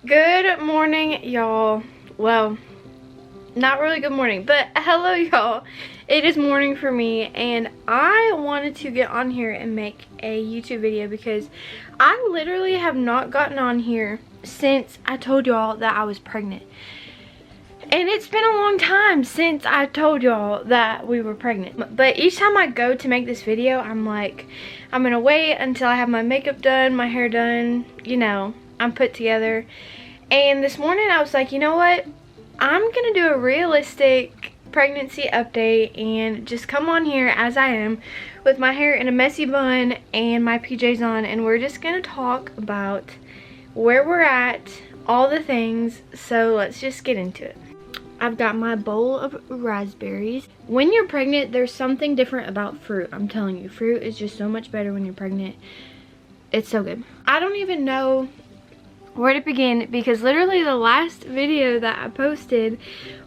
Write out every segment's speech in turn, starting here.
Good morning, y'all. Well, not really good morning, but hello, y'all. It is morning for me, and I wanted to get on here and make a YouTube video because I literally have not gotten on here since I told y'all that I was pregnant. And it's been a long time since I told y'all that we were pregnant. But each time I go to make this video, I'm like, I'm gonna wait until I have my makeup done, my hair done, you know, I'm put together. And this morning I was like, you know what? I'm gonna do a realistic pregnancy update and just come on here as I am with my hair in a messy bun and my PJs on, and we're just gonna talk about where we're at, all the things. So let's just get into it. I've got my bowl of raspberries. When you're pregnant, there's something different about fruit. I'm telling you, fruit is just so much better when you're pregnant. It's so good. I don't even know where to begin because literally the last video that I posted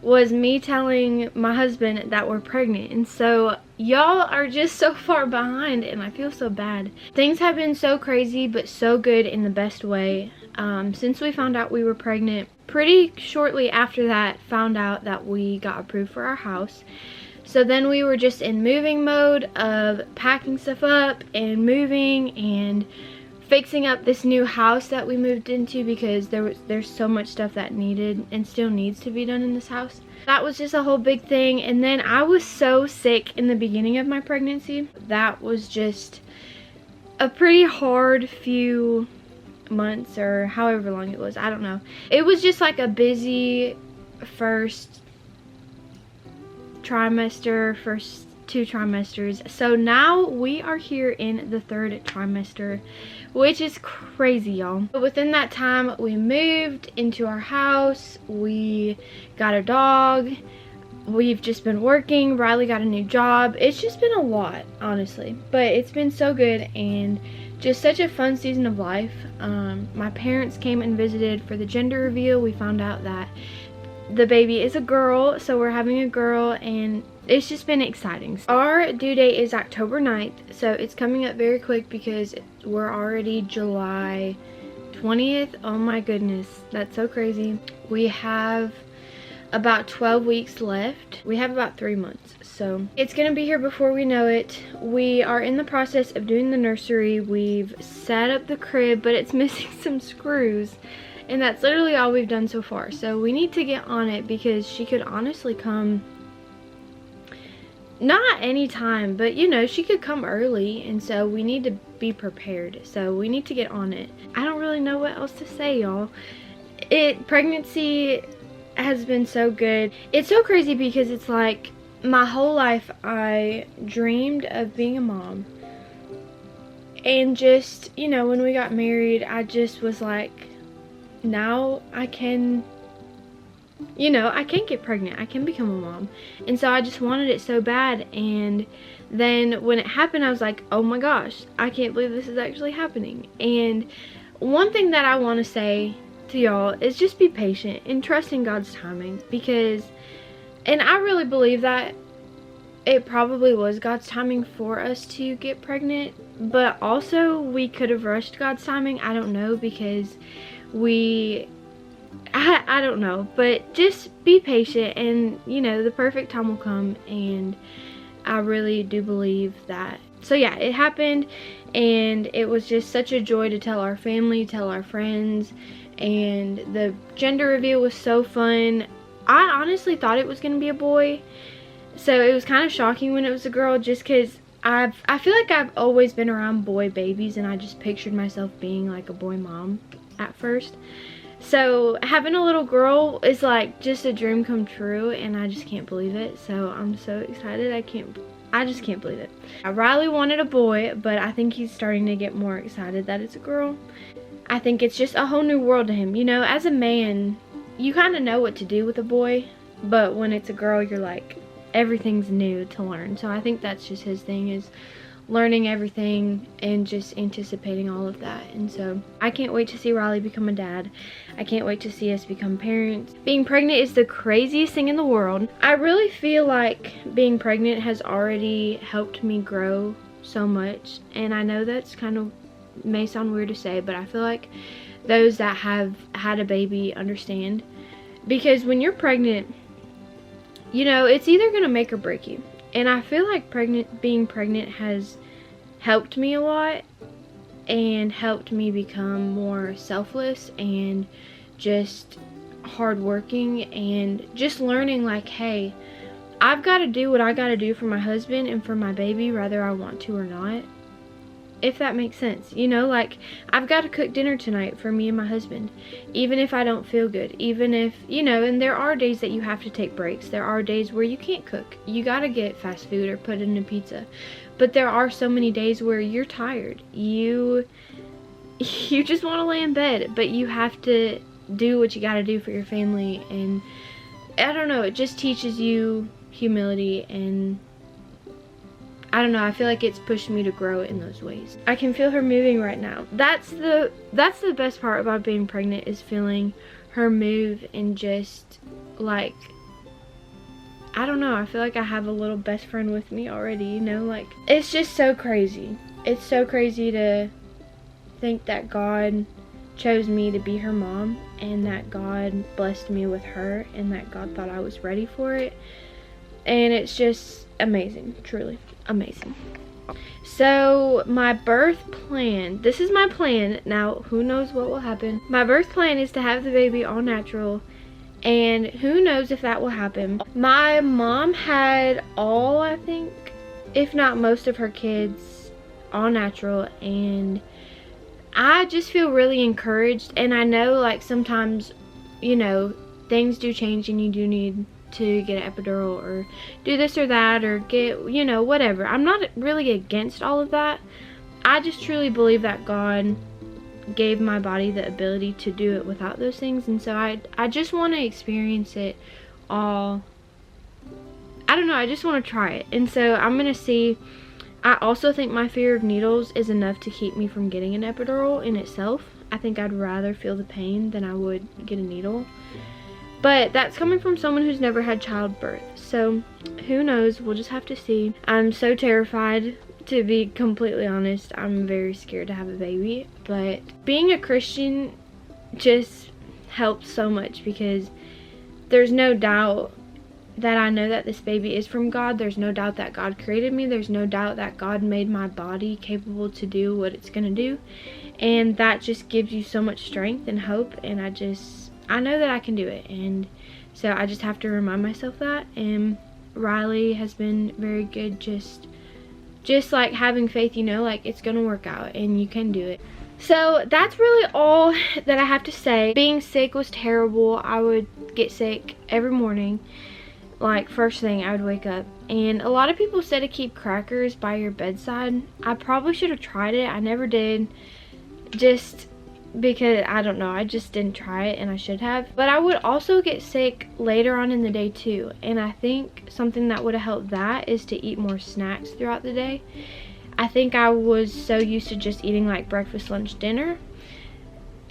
was me telling my husband that we're pregnant, and so y'all are just so far behind and I feel so bad. Things have been so crazy but so good in the best way. Since we found out we were pregnant, pretty shortly after that found out that we got approved for our house. So then we were just in moving mode of packing stuff up and moving and fixing up this new house that we moved into because there's so much stuff that needed and still needs to be done in this house. That was just a whole big thing. And then I was so sick in the beginning of my pregnancy. That was just a pretty hard few months, or however long it was, I don't know. It was just like a busy first trimester, first 2 trimesters. So now we are here in the 3rd trimester, which is crazy, y'all. But within that time, we moved into our house, we got a dog, we've just been working, Riley got a new job. It's just been a lot, honestly, but it's been so good and just such a fun season of life. My parents came and visited for the gender reveal. We found out that the baby is a girl, so we're having a girl, and it's just been exciting. Our due date is October 9th, so it's coming up very quick because we're already July 20th. Oh my goodness, that's so crazy. We have about 12 weeks left. We have about 3 months, so it's gonna be here before we know it. We are in the process of doing the nursery. We've set up the crib, but it's missing some screws, and that's literally all we've done so far. So we need to get on it because she could honestly come, not anytime, but you know, she could come early, and so we need to be prepared. So we need to get on it. I don't really know what else to say, y'all. Pregnancy has been so good. It's so crazy because it's like my whole life I dreamed of being a mom, and just, you know, when we got married, I just was like, now I can, you know, I can get pregnant, I can become a mom. And so I just wanted it so bad, and then when it happened, I was like, oh my gosh, I can't believe this is actually happening. And one thing that I want to say to y'all is just be patient and trust in God's timing, because, and I really believe that it probably was God's timing for us to get pregnant, but also we could have rushed God's timing. I don't know, because I don't know, but just be patient, and you know, the perfect time will come, and I really do believe that. So yeah, it happened, and it was just such a joy to tell our family, tell our friends, and the gender reveal was so fun. I honestly thought it was gonna be a boy, so it was kind of shocking when it was a girl, just because I feel like I've always been around boy babies, and I just pictured myself being like a boy mom at first. So having a little girl is like just a dream come true, and I just can't believe it. So I'm so excited. I just can't believe it. Riley wanted a boy, but I think he's starting to get more excited that it's a girl. I think it's just a whole new world to him. You know, as a man, you kind of know what to do with a boy, but when it's a girl, you're like, everything's new to learn. So I think that's just his thing, is learning everything and just anticipating all of that. And so I can't wait to see Riley become a dad. I can't wait to see us become parents. Being pregnant is the craziest thing in the world. I really feel like being pregnant has already helped me grow so much, and I know that's kind of may sound weird to say, but I feel like those that have had a baby understand. Because when you're pregnant, you know, it's either going to make or break you. And I feel like being pregnant has helped me a lot and helped me become more selfless and just hardworking and just learning like, hey, I've got to do what I got to do for my husband and for my baby, whether I want to or not. If that makes sense. You know, like, I've got to cook dinner tonight for me and my husband, even if I don't feel good, even if, you know, and there are days that you have to take breaks. There are days where you can't cook. You got to get fast food or put in a pizza. But there are so many days where you're tired. You just want to lay in bed, but you have to do what you got to do for your family. And I don't know, it just teaches you humility, and I don't know, I feel like it's pushed me to grow in those ways. I can feel her moving right now. That's the best part about being pregnant, is feeling her move and just like, I don't know, I feel like I have a little best friend with me already, you know, like, it's just so crazy. It's so crazy to think that God chose me to be her mom, and that God blessed me with her, and that God thought I was ready for it. And it's just amazing, truly amazing. So my birth plan, this is my plan. Now, who knows what will happen. My birth plan is to have the baby all natural, and who knows if that will happen. My mom had all, I think, if not most of her kids all natural, and I just feel really encouraged. And I know, like, sometimes, you know, things do change and you do need to get an epidural or do this or that or get, you know, whatever. I'm not really against all of that. I just truly believe that God gave my body the ability to do it without those things, and so I just want to experience it all. I don't know, I just want to try it. And so I'm gonna see. I also think my fear of needles is enough to keep me from getting an epidural in itself. I think I'd rather feel the pain than I would get a needle. But that's coming from someone who's never had childbirth. So who knows? We'll just have to see. I'm so terrified, to be completely honest. I'm very scared to have a baby. But being a Christian just helps so much, because there's no doubt that I know that this baby is from God. There's no doubt that God created me. There's no doubt that God made my body capable to do what it's going to do. And that just gives you so much strength and hope. And I know that I can do it, and so I just have to remind myself that. And Riley has been very good, just like having faith, you know, like, it's gonna work out and you can do it. So that's really all that I have to say. Being sick was terrible. I would get sick every morning, like, first thing I would wake up. And a lot of people said to keep crackers by your bedside. I probably should have tried it. I never did, just because, I don't know, I just didn't try it, and I should have. But I would also get sick later on in the day too, and I think something that would have helped that is to eat more snacks throughout the day. I think I was so used to just eating like breakfast, lunch, dinner,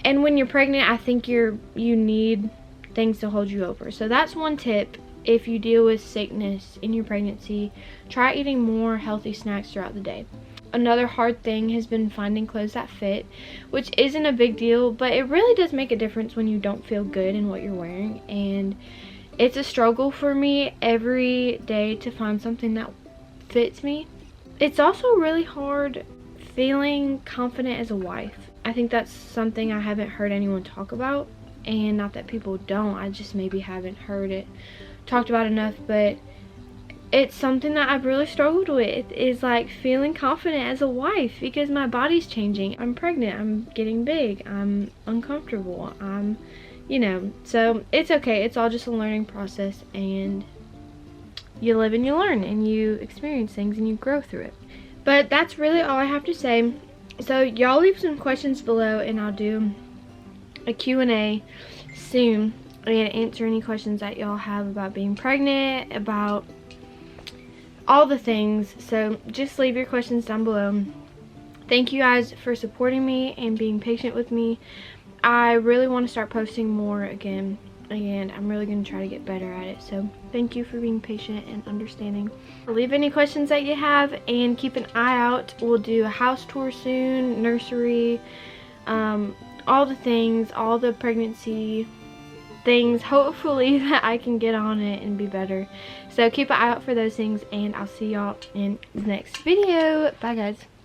and when you're pregnant, I think you need things to hold you over. So that's one tip. If you deal with sickness in your pregnancy, try eating more healthy snacks throughout the day. Another hard thing has been finding clothes that fit, which isn't a big deal, but it really does make a difference when you don't feel good in what you're wearing. And it's a struggle for me every day to find something that fits me. It's also really hard feeling confident as a wife. I think that's something I haven't heard anyone talk about, and not that people don't, I just maybe haven't heard it talked about enough. But it's something that I've really struggled with, is like feeling confident as a wife, because my body's changing. I'm pregnant, I'm getting big, I'm uncomfortable, you know, so it's okay. It's all just a learning process, and you live and you learn, and you experience things and you grow through it. But that's really all I have to say. So y'all leave some questions below, and I'll do a Q&A soon and answer any questions that y'all have about being pregnant, about all the things. So just leave your questions down below. Thank you guys for supporting me and being patient with me. I really want to start posting more again, and I'm really going to try to get better at it. So thank you for being patient and understanding. Leave any questions that you have, and keep an eye out. We'll do a house tour soon, nursery, all the things, all the pregnancy things, hopefully that I can get on it and be better. So keep an eye out for those things, and I'll see y'all in the next video. Bye guys.